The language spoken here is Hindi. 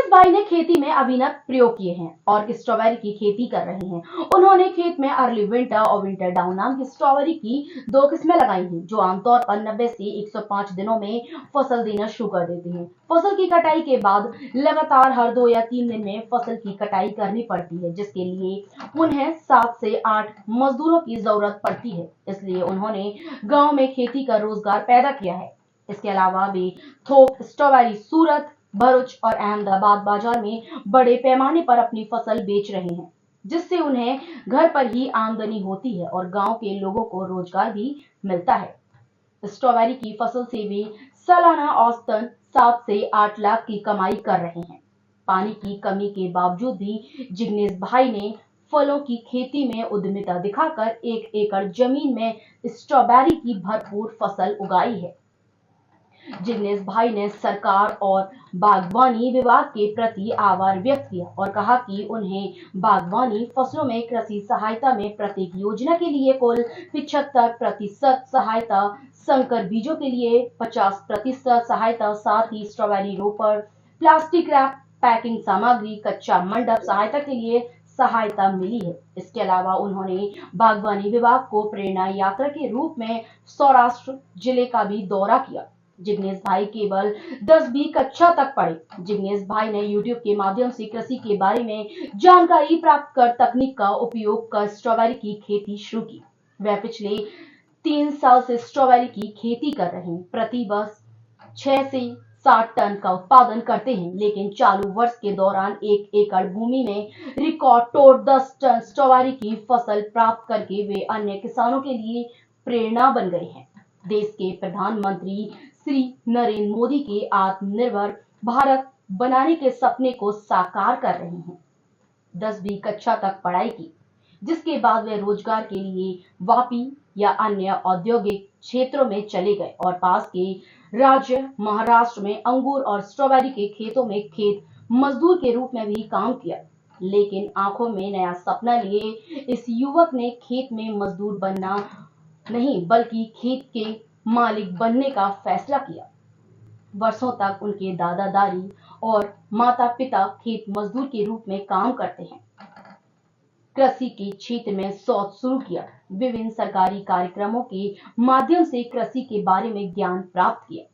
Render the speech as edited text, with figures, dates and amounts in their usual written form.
भाई ने खेती में अभिनव प्रयोग किए हैं और स्ट्रॉबेरी की खेती कर रहे हैं। उन्होंने खेत में अर्ली विंटर और विंटर डाउन नाम की स्ट्रॉबेरी की दो किस्में लगाई हैं, जो आमतौर पर 90 से 105 दिनों में फसल देना शुरू कर देती हैं। फसल की कटाई के बाद लगातार हर 2 या 3 दिन में फसल की कटाई करनी पड़ती है, जिसके लिए उन्हें 7 से 8 मजदूरों की जरूरत पड़ती है। इसलिए उन्होंने गाँव में खेती कर रोजगार पैदा किया है। इसके अलावा वे थोक स्ट्रॉबेरी सूरत, भरूच और अहमदाबाद बाजार में बड़े पैमाने पर अपनी फसल बेच रहे हैं, जिससे उन्हें घर पर ही आमदनी होती है और गांव के लोगों को रोजगार भी मिलता है। स्ट्रॉबेरी की फसल से वे सालाना औसतन 7 से 8 लाख की कमाई कर रहे हैं। पानी की कमी के बावजूद भी जिग्नेश भाई ने फलों की खेती में उद्यमिता दिखाकर 1 एकड़ जमीन में स्ट्रॉबेरी की भरपूर फसल उगाई है। जिग्नेश भाई ने सरकार और बागवानी विभाग के प्रति आभार व्यक्त किया और कहा कि उन्हें बागवानी फसलों में कृषि सहायता में प्रत्येक योजना के लिए कुल 75% सहायता, संकर बीजों के लिए 50% सहायता, साथ ही स्ट्रॉबेरी रोपड़, प्लास्टिक रैप, पैकिंग सामग्री, कच्चा मंडप सहायता के लिए सहायता मिली है। इसके अलावा उन्होंने बागवानी विभाग को प्रेरणा यात्रा के रूप में सौराष्ट्र जिले का भी दौरा किया। जिग्नेश भाई केवल 10वीं कक्षा तक पढ़े। जिग्नेश भाई ने यूट्यूब के माध्यम से कृषि के बारे में जानकारी प्राप्त कर तकनीक का उपयोग कर स्ट्रॉबेरी की खेती शुरू की। वह पिछले 3 साल से स्ट्रॉबेरी की खेती कर रहे हैं। प्रति वर्ष 6 से 7 टन का उत्पादन करते हैं, लेकिन चालू वर्ष के दौरान 1 एकड़ भूमि में रिकॉर्ड तोड़ 10 टन स्ट्रॉबेरी की फसल प्राप्त करके वे अन्य किसानों के लिए प्रेरणा बन गए हैं। देश के प्रधानमंत्री श्री नरेंद्र मोदी के आत्मनिर्भर भारत बनाने के सपने को साकार कर रहे हैं। 10वीं कक्षा तक पढ़ाई की, जिसके बाद वे रोजगार के लिए वापी या अन्य औद्योगिक क्षेत्रों में चले गए और पास के राज्य महाराष्ट्र में अंगूर और स्ट्रॉबेरी के खेतों में खेत मजदूर के रूप में भी काम किया। लेकिन आंखों में नया सपना लिए इस युवक ने खेत में मजदूर बनना नहीं, बल्कि खेत के मालिक बनने का फैसला किया। वर्षों तक उनके दादा दादी और माता पिता खेत मजदूर के रूप में काम करते हैं। कृषि के क्षेत्र में शोध शुरू किया, विभिन्न सरकारी कार्यक्रमों के माध्यम से कृषि के बारे में ज्ञान प्राप्त किया।